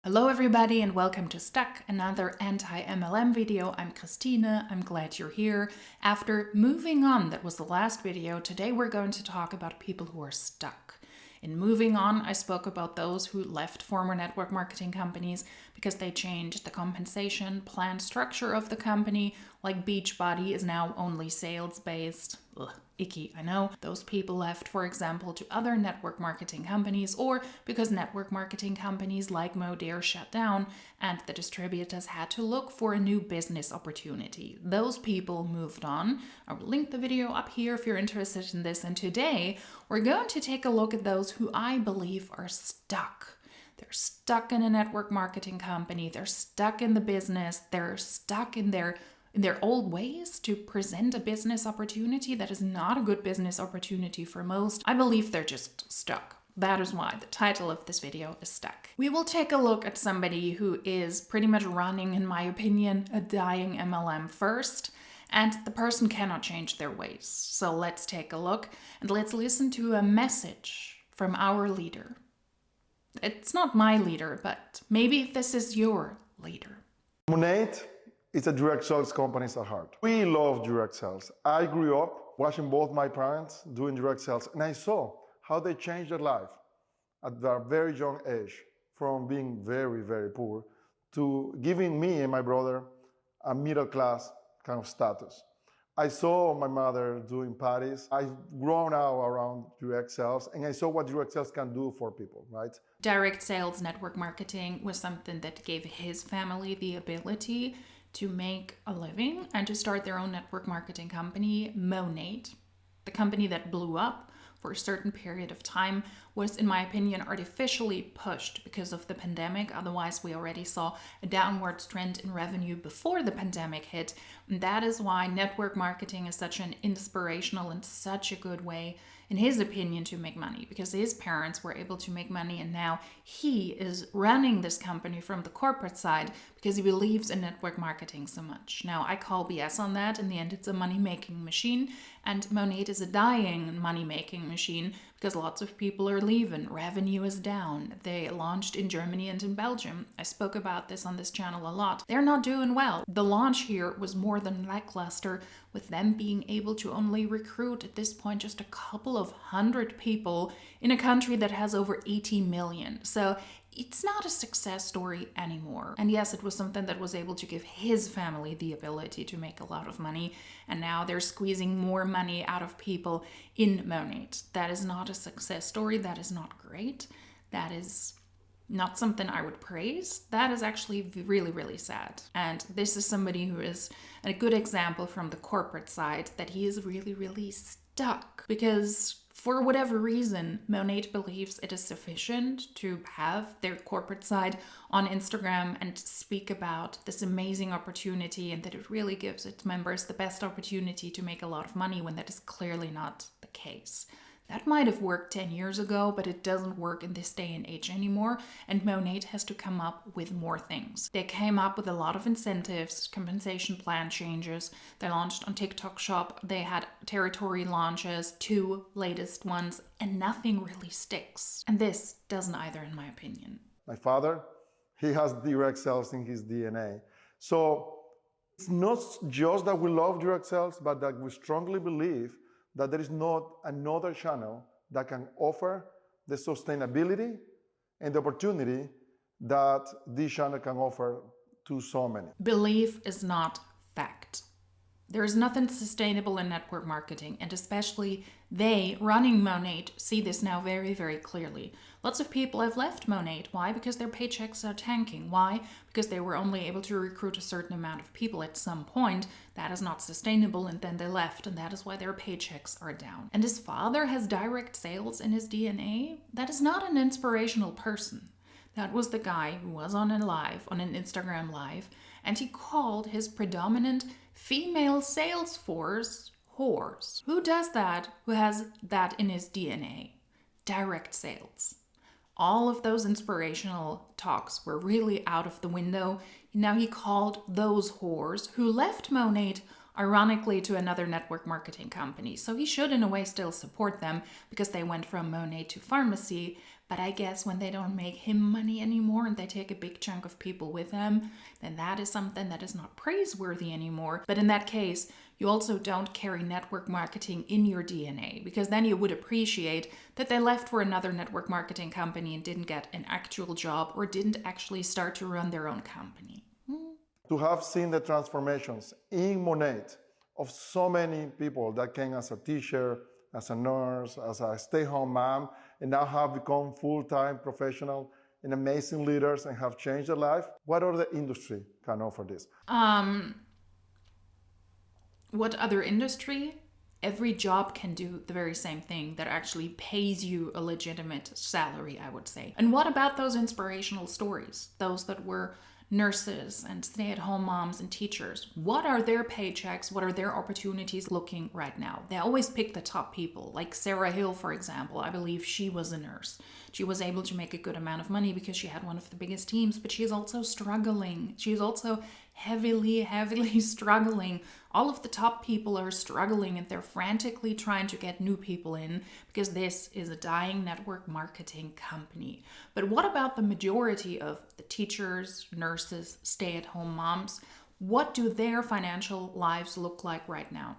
Hello everybody and welcome to Stuck, another anti-MLM video. I'm Christine, I'm glad you're here. After moving on, that was the last video, today we're going to talk about people who are stuck. In moving on, I spoke about those who left former network marketing companies because they changed the compensation plan structure of the company, like Beachbody is now only sales-based. Ugh, icky, I know. Those people left, for example, to other network marketing companies, or because network marketing companies like Monat shut down and the distributors had to look for a new business opportunity. Those people moved on. I will link the video up here if you're interested in this. And today we're going to take a look at those who I believe are stuck. They're stuck in a network marketing company. They're stuck in the business. They're stuck in their old ways to present a business opportunity that is not a good business opportunity for most. I believe they're just stuck. That is why the title of this video is Stuck. We will take a look at somebody who is pretty much running, in my opinion, a dying MLM first, and the person cannot change their ways. So let's take a look and let's listen to a message from our leader. It's not my leader, but maybe this is your leader. Monat is a direct sales company at heart. We love direct sales. I grew up watching both my parents doing direct sales, and I saw how they changed their life at their very young age, from being very, very poor to giving me and my brother a middle class kind of status. I saw my mother doing parties. I've grown now around direct sales, and I saw what direct sales can do for people, right? Direct sales network marketing was something that gave his family the ability to make a living and to start their own network marketing company. Monat, the company that blew up for a certain period of time, was, in my opinion, artificially pushed because of the pandemic. Otherwise, we already saw a downward trend in revenue before the pandemic hit. And that is why network marketing is such an inspirational and such a good way, in his opinion, to make money, because his parents were able to make money, and now he is running this company from the corporate side because he believes in network marketing so much. Now, I call BS on that. In the end, it's a money-making machine, and Monat is a dying money-making machine because lots of people are leaving. Revenue is down. They launched in Germany and in Belgium. I spoke about this on this channel a lot. They're not doing well. The launch here was more than lackluster, with them being able to only recruit at this point just a couple of hundred people in a country that has over 80 million. So it's not a success story anymore. And yes, it was something that was able to give his family the ability to make a lot of money. And now they're squeezing more money out of people in Monat. That is not a success story. That is not great. That is not something I would praise. That is actually really, really sad. And this is somebody who is a good example from the corporate side that he is really, really stuck, because for whatever reason, Monat believes it is sufficient to have their corporate side on Instagram and speak about this amazing opportunity, and that it really gives its members the best opportunity to make a lot of money, when that is clearly not the case. That might have worked 10 years ago, but it doesn't work in this day and age anymore, and Monat has to come up with more things. They came up with a lot of incentives, compensation plan changes. They launched on TikTok Shop. They had territory launches, 2 latest ones, and nothing really sticks. And this doesn't either, in my opinion. My father, he has direct sales in his DNA. So it's not just that we love direct sales, but that we strongly believe that there is not another channel that can offer the sustainability and the opportunity that this channel can offer to so many. Belief is not fact. There is nothing sustainable in network marketing, and especially they, running Monat, see this now very, very clearly. Lots of people have left Monat. Why? Because their paychecks are tanking. Why? Because they were only able to recruit a certain amount of people at some point. That is not sustainable, and then they left, and that is why their paychecks are down. And his father has direct sales in his DNA. That is not an inspirational person. That was the guy who was on an Instagram live, and he called his predominant female sales force whores. Who does that? Who has that in his DNA? Direct sales. All of those inspirational talks were really out of the window. Now he called those whores who left Monat ironically to another network marketing company. So he should in a way still support them because they went from Monat to pharmacy. But I guess when they don't make him money anymore and they take a big chunk of people with them, then that is something that is not praiseworthy anymore. But in that case, you also don't carry network marketing in your DNA, because then you would appreciate that they left for another network marketing company and didn't get an actual job or didn't actually start to run their own company. To have seen the transformations in Monat of so many people that came as a teacher, as a nurse, as a stay-home mom, and now have become full-time professional and amazing leaders and have changed their life, what other industry can offer this? What other industry? Every job can do the very same thing that actually pays you a legitimate salary, I would say. And what about those inspirational stories? Those that were nurses and stay-at-home moms and teachers. What are their paychecks? What are their opportunities looking right now? They always pick the top people, like Sarah Hill, for example. I believe she was a nurse. She was able to make a good amount of money because she had one of the biggest teams, but she is also struggling. She is also heavily struggling. All of the top people are struggling and they're frantically trying to get new people in because this is a dying network marketing company. But what about the majority of the teachers, nurses, stay-at-home moms? What do their financial lives look like right now?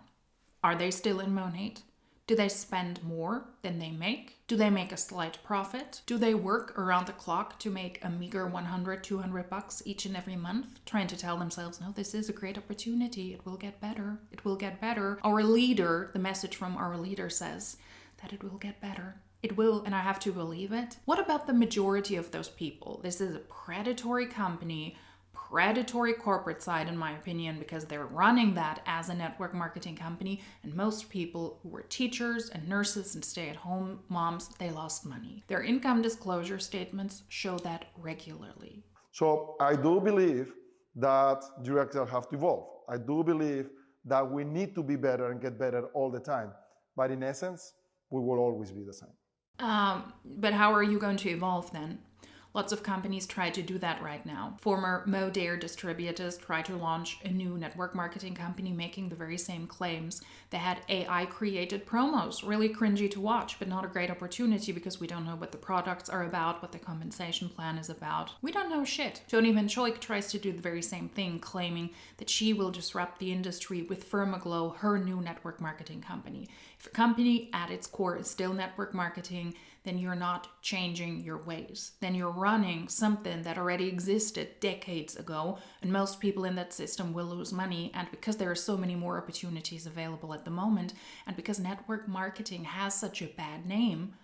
Are they still in Monat? Do they spend more than they make? Do they make a slight profit? Do they work around the clock to make a meager 100, 200 bucks each and every month, trying to tell themselves, no, this is a great opportunity. It will get better. It will get better. Our leader, the message from our leader says that it will get better. It will, and I have to believe it. What about the majority of those people? This is a predatory company, predatory corporate side, in my opinion, because they're running that as a network marketing company, and most people who were teachers and nurses and stay-at-home moms, they lost money. Their income disclosure statements show that regularly. So I do believe that direct sales have to evolve. I do believe that we need to be better and get better all the time. But in essence, we will always be the same. But how are you going to evolve then? Lots of companies try to do that right now. Former Modare distributors try to launch a new network marketing company making the very same claims. They had AI created promos, really cringy to watch, but not a great opportunity because we don't know what the products are about, what the compensation plan is about. We don't know shit. Joni Van Schoik tries to do the very same thing, claiming that she will disrupt the industry with Firmaglow, her new network marketing company. If a company at its core is still network marketing, then you're not changing your ways. Then you're running something that already existed decades ago, and most people in that system will lose money. And because there are so many more opportunities available at the moment, and because network marketing has such a bad name,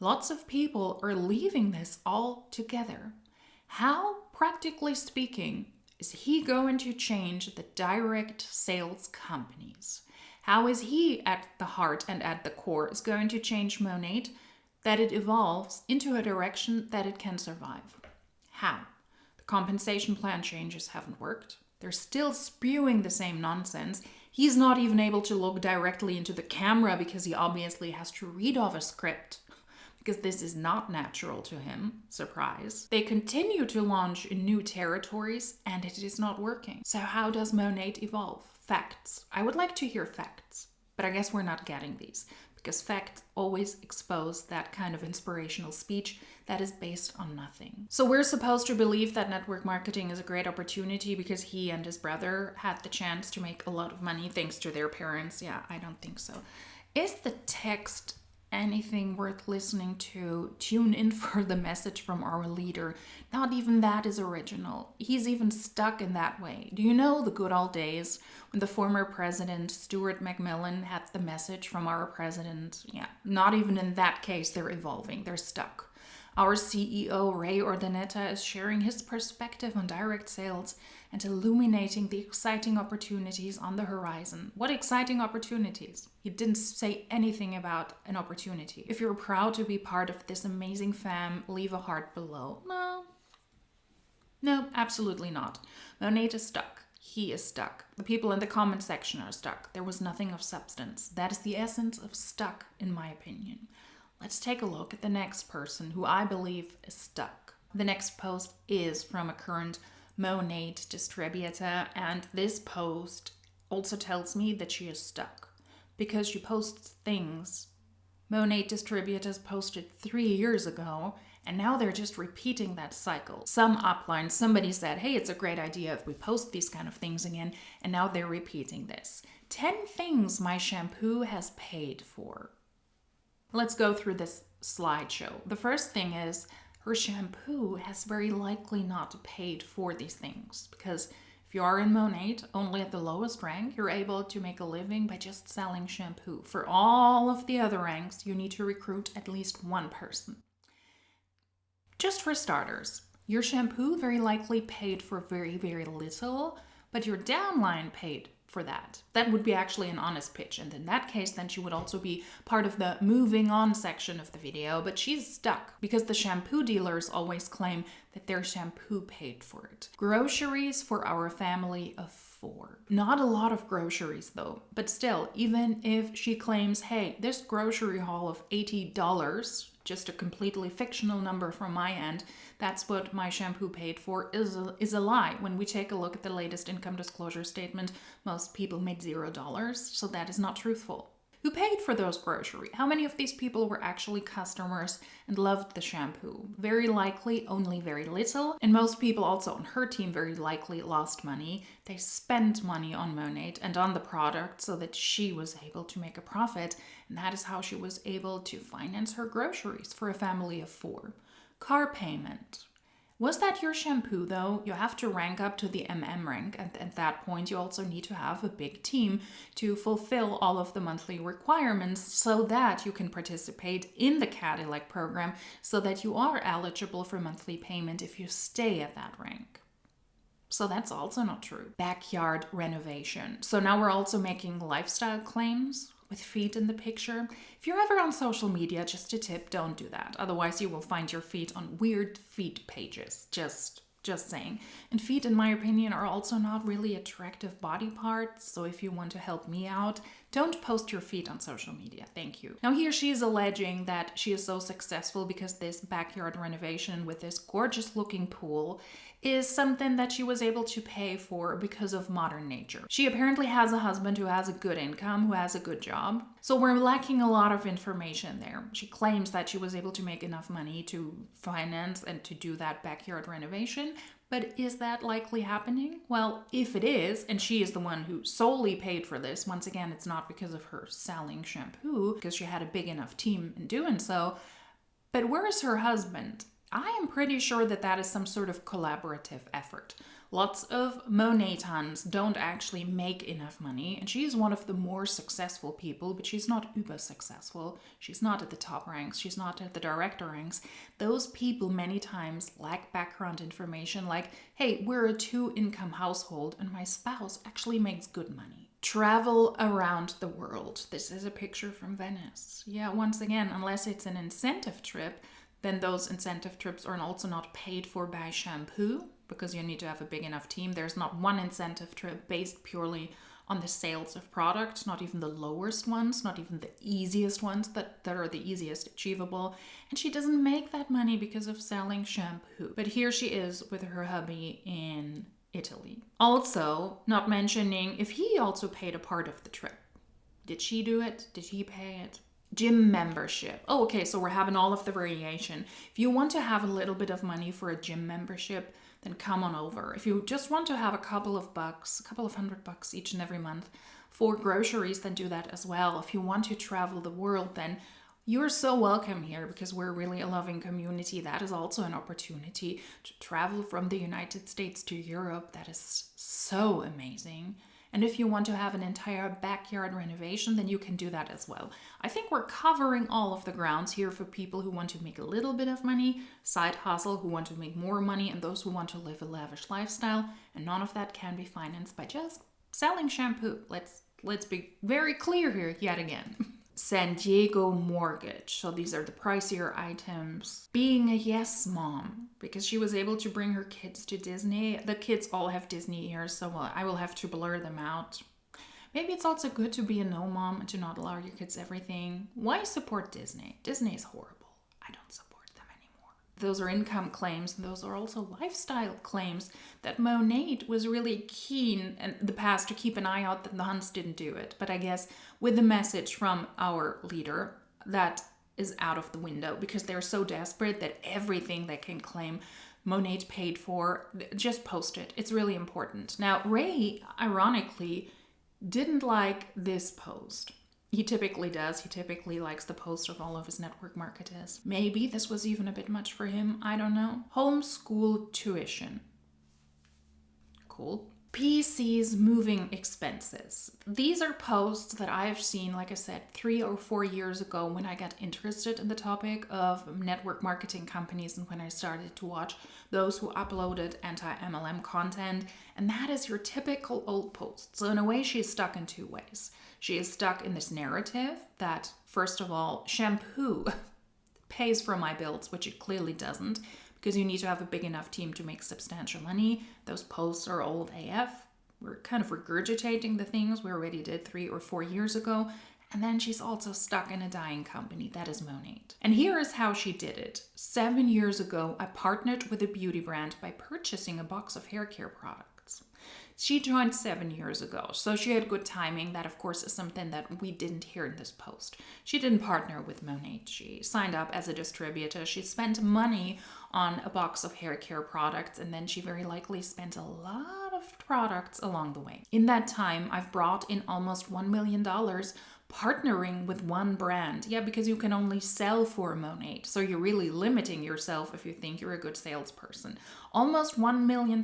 lots of people are leaving this altogether. How, practically speaking, is he going to change the direct sales companies? How is he at the heart and at the core is going to change Monat, that it evolves into a direction that it can survive? How? The compensation plan changes haven't worked. They're still spewing the same nonsense. He's not even able to look directly into the camera because he obviously has to read off a script, because this is not natural to him. Surprise. They continue to launch in new territories and it is not working. So how does Monat evolve? Facts. I would like to hear facts, but I guess we're not getting these, because facts always expose that kind of inspirational speech that is based on nothing. So we're supposed to believe that network marketing is a great opportunity because he and his brother had the chance to make a lot of money thanks to their parents. Yeah, I don't think so. Is the text anything worth listening to? Tune in for the message from our leader. Not even that is original. He's even stuck in that way. Do you know the good old days when the former president, Stuart Macmillan, had the message from our president? Yeah, not even in that case they're evolving. They're stuck. Our CEO, Ray Ordaneta, is sharing his perspective on direct sales and illuminating the exciting opportunities on the horizon. What exciting opportunities? He didn't say anything about an opportunity. If you're proud to be part of this amazing fam, leave a heart below. No, absolutely not. Monat is stuck. He is stuck. The people in the comment section are stuck. There was nothing of substance. That is the essence of stuck, in my opinion. Let's take a look at the next person who I believe is stuck. The next post is from a current Monat distributor, and this post also tells me that she is stuck because she posts things Monat distributors posted 3 years ago, and now they're just repeating that cycle. Some upline, somebody said, hey, it's a great idea if we post these kind of things again, and now they're repeating this. 10 things my shampoo has paid for. Let's go through this slideshow. The first thing is her shampoo has very likely not paid for these things, because if you are in Monat, only at the lowest rank, you're able to make a living by just selling shampoo. For all of the other ranks, you need to recruit at least one person. Just for starters, your shampoo very likely paid for very, very little, but your downline paid for that. That would be actually an honest pitch, and in that case then she would also be part of the moving on section of the video, but she's stuck because the shampoo dealers always claim that their shampoo paid for it. Groceries for our family of 4. Not a lot of groceries though, but still, even if she claims, hey, this grocery haul of $80, just a completely fictional number from my end, that's what my shampoo paid for, is a lie. When we take a look at the latest income disclosure statement, most people made $0, so that is not truthful. Who paid for those groceries? How many of these people were actually customers and loved the shampoo? Very likely only very little, and most people also on her team very likely lost money. They spent money on Monat and on the product so that she was able to make a profit, and that is how she was able to finance her groceries for a family of 4. Car payment. Was that your shampoo though? You have to rank up to the MM rank, and at that point you also need to have a big team to fulfill all of the monthly requirements so that you can participate in the Cadillac program, so that you are eligible for monthly payment if you stay at that rank. So that's also not true. Backyard renovation. So now we're also making lifestyle claims with feet in the picture. If you're ever on social media, just a tip, don't do that. Otherwise you will find your feet on weird feet pages. Just saying. And feet, in my opinion, are also not really attractive body parts. So if you want to help me out, don't post your feet on social media. Thank you. Now here she is alleging that she is so successful because this backyard renovation with this gorgeous looking pool is something that she was able to pay for because of modern nature. She apparently has a husband who has a good income, who has a good job. So we're lacking a lot of information there. She claims that she was able to make enough money to finance and to do that backyard renovation. But is that likely happening? Well, if it is, and she is the one who solely paid for this, once again, it's not because of her selling shampoo, because she had a big enough team in doing so. But where is her husband? I am pretty sure that that is some sort of collaborative effort. Lots of Monatans don't actually make enough money, and she's one of the more successful people, but she's not uber successful. She's not at the top ranks. She's not at the director ranks. Those people many times lack background information like, hey, we're a 2-income household and my spouse actually makes good money. Travel around the world. This is a picture from Venice. Yeah, once again, unless it's an incentive trip, then those incentive trips are also not paid for by shampoo because you need to have a big enough team. There's not one incentive trip based purely on the sales of product, not even the lowest ones, not even the easiest ones that are the easiest achievable. And she doesn't make that money because of selling shampoo. But here she is with her hubby in Italy. Also, not mentioning if he also paid a part of the trip. Did she do it? Did he pay it? Gym membership. Oh, okay, so we're having all of the variation. If you want to have a little bit of money for a gym membership, then come on over. If you just want to have a couple of bucks, a couple of $100 each and every month for groceries, then do that as well. If you want to travel the world, then you're so welcome here because we're really a loving community. That is also an opportunity to travel from the United States to Europe. That is so amazing. And if you want to have an entire backyard renovation, then you can do that as well. I think we're covering all of the grounds here for people who want to make a little bit of money, side hustle, who want to make more money, and those who want to live a lavish lifestyle. And none of that can be financed by just selling shampoo. Let's be very clear here yet again. San Diego mortgage. So these are the pricier items. Being a yes mom, because she was able to bring her kids to Disney. The kids all have Disney ears, so I will have to blur them out. Maybe it's also good to be a no mom and to not allow your kids everything. Why support Disney? Disney is horrible. I don't support them anymore. Those are income claims, and those are also lifestyle claims that Monat was really keen in the past to keep an eye out that the Huns didn't do it. But I guess with the message from our leader, that is out of the window because they're so desperate that everything they can claim Monat paid for, just post it. It's really important. Now, Ray, ironically, didn't like this post. He typically does. He typically likes the post of all of his network marketers. Maybe this was even a bit much for him. I don't know. Homeschool tuition. Cool. PC's moving expenses. These are posts that I've seen, like I said, 3 or 4 years ago when I got interested in the topic of network marketing companies and when I started to watch those who uploaded anti-MLM content. And that is your typical old post. So in a way, she is stuck in 2 ways. She is stuck in this narrative that, first of all, shampoo pays for my bills, which it clearly doesn't, because you need to have a big enough team to make substantial money. Those posts are old AF. We're kind of regurgitating the things we already did 3 or 4 years ago. And then she's also stuck in a dying company. That is Monat. And here is how she did it. 7 years ago, I partnered with a beauty brand by purchasing a box of hair care products. She joined 7 years ago, so she had good timing. That, of course, is something that we didn't hear in this post. She didn't partner with Monat. She signed up as a distributor. She spent money on a box of hair care products, and then she very likely spent a lot of products along the way. In that time, I've brought in almost $1 million partnering with one brand. Yeah, because you can only sell for Monat. So you're really limiting yourself if you think you're a good salesperson. Almost $1 million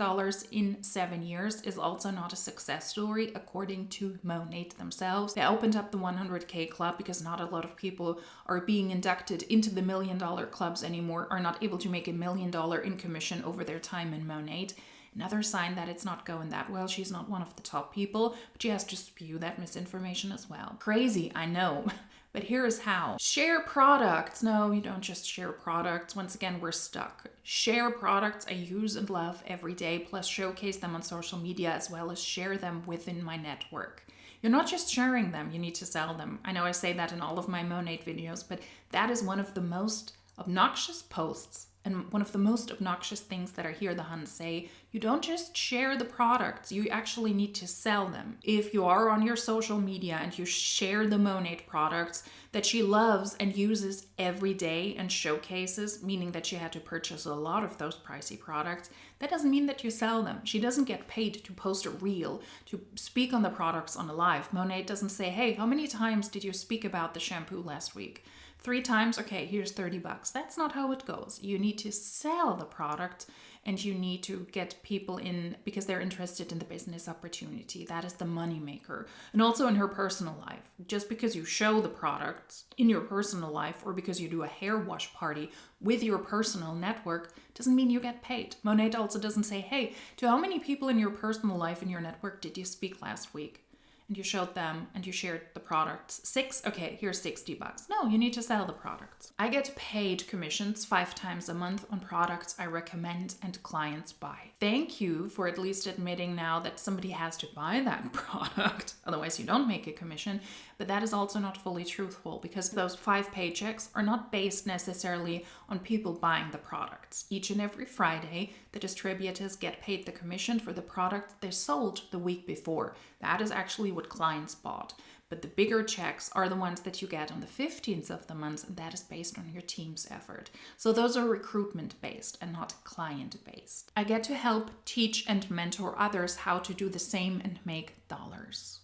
in 7 years is also not a success story, according to Monat themselves. They opened up the 100K club because not a lot of people are being inducted into the $1 million clubs anymore, are not able to make $1 million in commission over their time in Monat. Another sign that it's not going that well. She's not one of the top people, but she has to spew that misinformation as well. Crazy, I know. But here is how. Share products. No, you don't just share products. Once again, we're stuck. Share products I use and love every day, plus showcase them on social media as well as share them within my network. You're not just sharing them, you need to sell them. I know I say that in all of my Monat videos, but that is one of the most obnoxious posts and one of the most obnoxious things that I hear the Huns say. You don't just share the products, you actually need to sell them. If you are on your social media and you share the Monat products that she loves and uses every day and showcases, meaning that she had to purchase a lot of those pricey products, that doesn't mean that you sell them. She doesn't get paid to post a reel, to speak on the products on a live. Monat doesn't say, hey, how many times did you speak about the shampoo last week? 3 times? Okay, here's $30. That's not how it goes. You need to sell the product and you need to get people in because they're interested in the business opportunity. That is the money maker. And also in her personal life. Just because you show the products in your personal life or because you do a hair wash party with your personal network doesn't mean you get paid. Monat also doesn't say, hey, to how many people in your personal life in your network did you speak last week? And you showed them and you shared the products. 6? Okay, here's $60. No, you need to sell the products. I get paid commissions 5 times a month on products I recommend and clients buy. Thank you for at least admitting now that somebody has to buy that product. Otherwise you don't make a commission. But that is also not fully truthful because those 5 paychecks are not based necessarily on people buying the products. Each and every Friday, the distributors get paid the commission for the product they sold the week before. That is actually what clients bought. But the bigger checks are the ones that you get on the 15th of the month, and that is based on your team's effort. So those are recruitment based and not client based. I get to help teach and mentor others how to do the same and make dollars.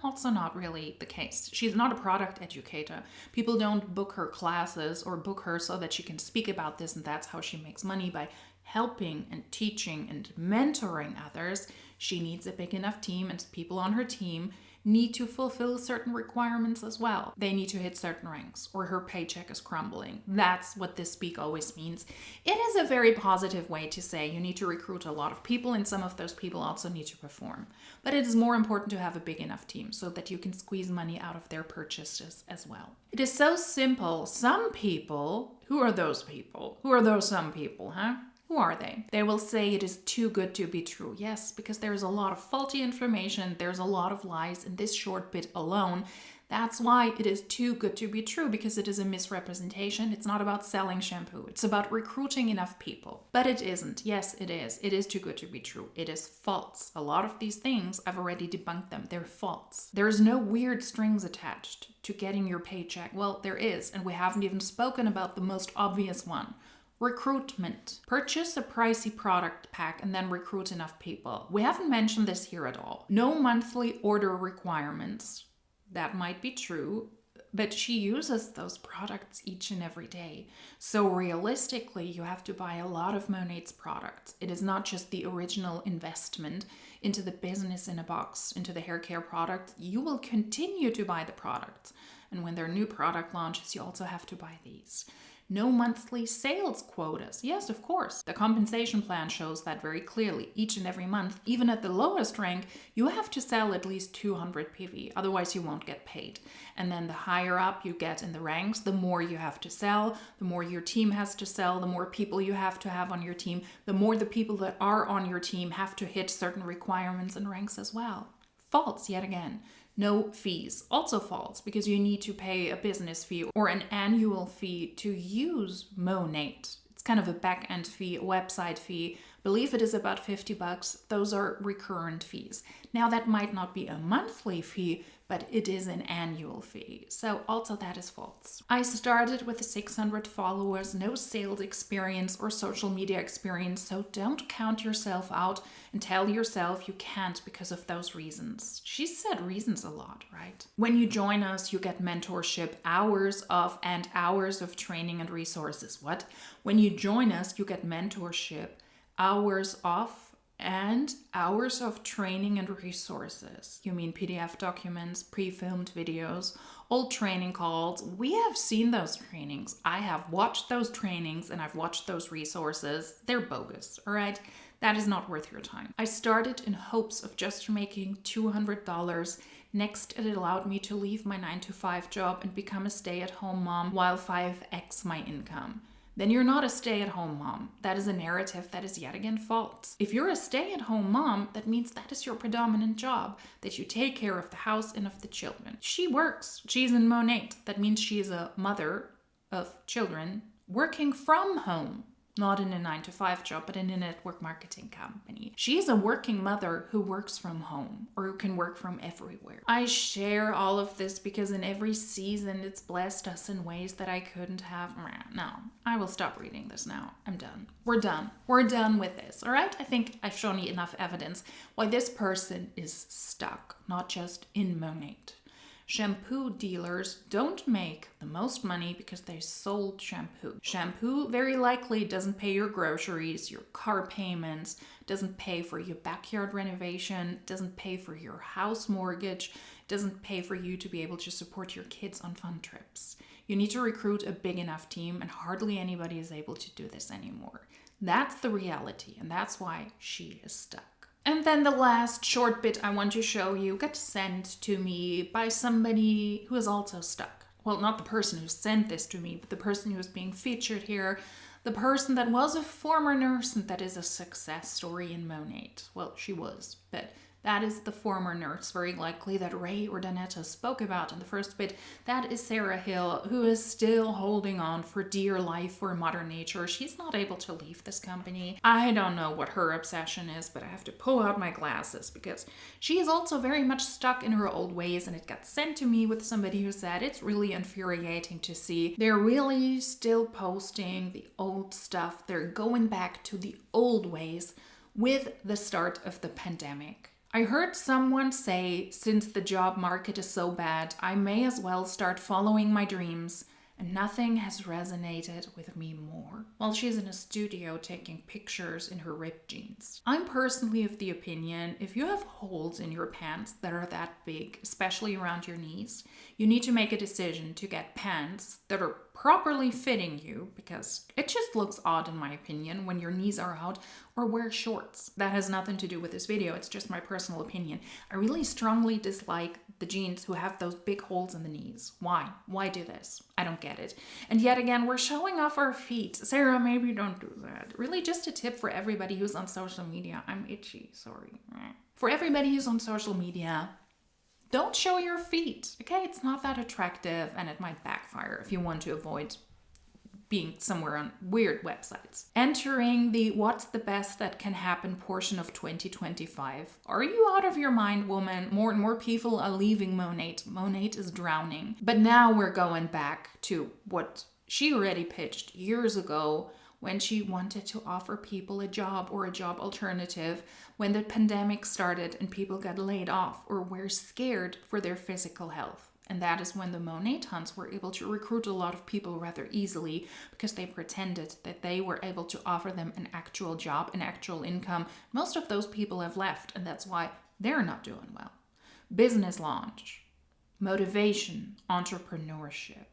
Also not really the case. She's not a product educator. People don't book her classes or book her so that she can speak about this and that's how she makes money, by helping and teaching and mentoring others. She needs a big enough team, and people on her team need to fulfill certain requirements as well. They need to hit certain ranks or her paycheck is crumbling. That's what this speak always means. It is a very positive way to say you need to recruit a lot of people and some of those people also need to perform. But it is more important to have a big enough team so that you can squeeze money out of their purchases as well. It is so simple. Some people, who are those people? Who are those some people, huh? Who are they? They will say it is too good to be true. Yes, because there's a lot of faulty information, there's a lot of lies in this short bit alone. That's why it is too good to be true, because it is a misrepresentation. It's not about selling shampoo. It's about recruiting enough people. But it isn't. Yes, it is. It is too good to be true. It is false. A lot of these things, I've already debunked them. They're false. There is no weird strings attached to getting your paycheck. Well, there is, and we haven't even spoken about the most obvious one. Recruitment. Purchase a pricey product pack and then recruit enough people. We haven't mentioned this here at all. No monthly order requirements. That might be true, but she uses those products each and every day. So realistically, you have to buy a lot of Monat's products. It is not just the original investment into the business in a box, into the hair care product. You will continue to buy the products. And when there are new product launches, you also have to buy these. No monthly sales quotas. Yes, of course. The compensation plan shows that very clearly. Each and every month, even at the lowest rank, you have to sell at least 200 PV. Otherwise, you won't get paid. And then the higher up you get in the ranks, the more you have to sell, the more your team has to sell, the more people you have to have on your team, the more the people that are on your team have to hit certain requirements and ranks as well. False, yet again. No fees. Also false, because you need to pay a business fee or an annual fee to use Monat. It's kind of a back-end fee, a website fee. I believe it is about $50. Those are recurrent fees. Now that might not be a monthly fee, but it is an annual fee. So also that is false. I started with 600 followers, no sales experience or social media experience, so don't count yourself out and tell yourself you can't because of those reasons. She said reasons a lot, right? When you join us, you get mentorship, hours of training and resources. What? When you join us, you get mentorship, hours off and hours of training and resources. You mean PDF documents, pre-filmed videos, old training calls. We have seen those trainings. I have watched those trainings and I've watched those resources. They're bogus, all right? That is not worth your time. I started in hopes of just making $200. Next, it allowed me to leave my 9-to-5 job and become a stay-at-home mom while 5x my income. Then you're not a stay-at-home mom. That is a narrative that is yet again false. If you're a stay-at-home mom, that means that is your predominant job, that you take care of the house and of the children. She works. She's in Monat. That means she is a mother of children working from home. Not in a 9-to-5 job, but in a network marketing company. She is a working mother who works from home or who can work from everywhere. I share all of this because in every season it's blessed us in ways that I couldn't have. No, I will stop reading this now. I'm done. We're done. We're done with this, all right? I think I've shown you enough evidence why this person is stuck, not just in Monat. Shampoo dealers don't make the most money because they sold shampoo. Shampoo very likely doesn't pay your groceries, your car payments, doesn't pay for your backyard renovation, doesn't pay for your house mortgage, doesn't pay for you to be able to support your kids on fun trips. You need to recruit a big enough team, and hardly anybody is able to do this anymore. That's the reality, and that's why she is stuck. And then the last short bit I want to show you got sent to me by somebody who is also stuck. Well, not the person who sent this to me, but the person who is being featured here. The person that was a former nurse and that is a success story in Monat. Well, she was, but that is the former nurse, very likely, that Ray or Danetta spoke about in the first bit. That is Sarah Hill, who is still holding on for dear life for Mother Nature. She's not able to leave this company. I don't know what her obsession is, but I have to pull out my glasses because she is also very much stuck in her old ways, and it got sent to me with somebody who said it's really infuriating to see. They're really still posting the old stuff. They're going back to the old ways with the start of the pandemic. I heard someone say, since the job market is so bad, I may as well start following my dreams, and nothing has resonated with me more. While she's in a studio taking pictures in her ripped jeans. I'm personally of the opinion, if you have holes in your pants that are that big, especially around your knees, you need to make a decision to get pants that are properly fitting you, because it just looks odd in my opinion when your knees are out, or wear shorts. That has nothing to do with this video, it's just my personal opinion. I really strongly dislike the jeans who have those big holes in the knees. Why? Why do this? I don't get it. And yet again, we're showing off our feet. Sarah, maybe don't do that. Really, just a tip for everybody who's on social media. I'm itchy, sorry. For everybody who's on social media, Don't show your feet, okay? It's not that attractive and it might backfire if you want to avoid being somewhere on weird websites. Entering the what's the best that can happen portion of 2025. Are you out of your mind, woman? More and more people are leaving Monat. Monat is drowning. But now we're going back to what she already pitched years ago when she wanted to offer people a job or a job alternative when the pandemic started and people got laid off or were scared for their physical health. And that is when the Monat hunts were able to recruit a lot of people rather easily because they pretended that they were able to offer them an actual job, an actual income. Most of those people have left, and that's why they're not doing well. Business launch, motivation, entrepreneurship.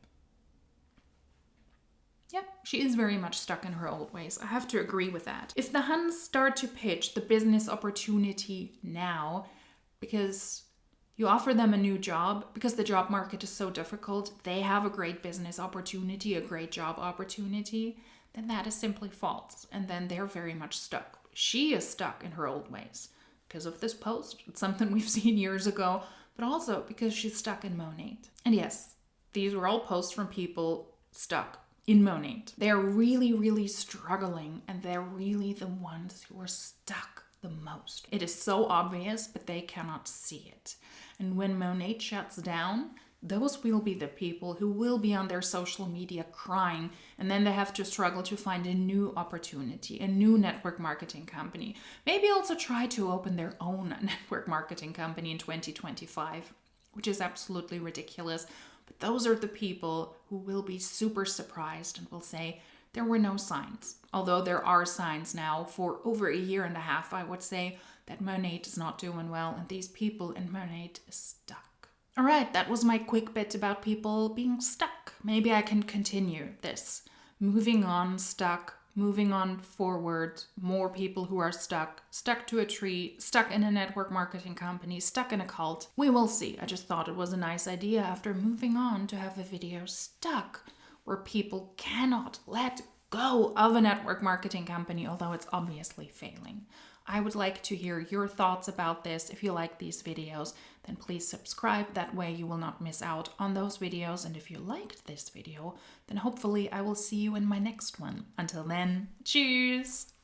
Yeah, she is very much stuck in her old ways. I have to agree with that. If the Huns start to pitch the business opportunity now, because you offer them a new job, because the job market is so difficult, they have a great business opportunity, a great job opportunity, then that is simply false. And then they're very much stuck. She is stuck in her old ways because of this post. It's something we've seen years ago, but also because she's stuck in Monat. And yes, these were all posts from people stuck in Monat. They're really, really struggling, and they're really the ones who are stuck the most. It is so obvious, but they cannot see it. And when Monat shuts down, those will be the people who will be on their social media crying, and then they have to struggle to find a new opportunity, a new network marketing company. Maybe also try to open their own network marketing company in 2025, which is absolutely ridiculous. But those are the people who will be super surprised and will say, there were no signs. Although there are signs now for over a year and a half, I would say, that Monat is not doing well and these people in Monat is stuck. All right, that was my quick bit about people being stuck. Maybe I can continue this. Moving on, stuck, moving on forward, more people who are stuck to a tree, stuck in a network marketing company, stuck in a cult. We will see. I just thought it was a nice idea after moving on to have a video stuck where people cannot let go of a network marketing company, although it's obviously failing. I would like to hear your thoughts about this. If you like these videos, then please subscribe. That way you will not miss out on those videos. And if you liked this video, then hopefully I will see you in my next one. Until then, cheers!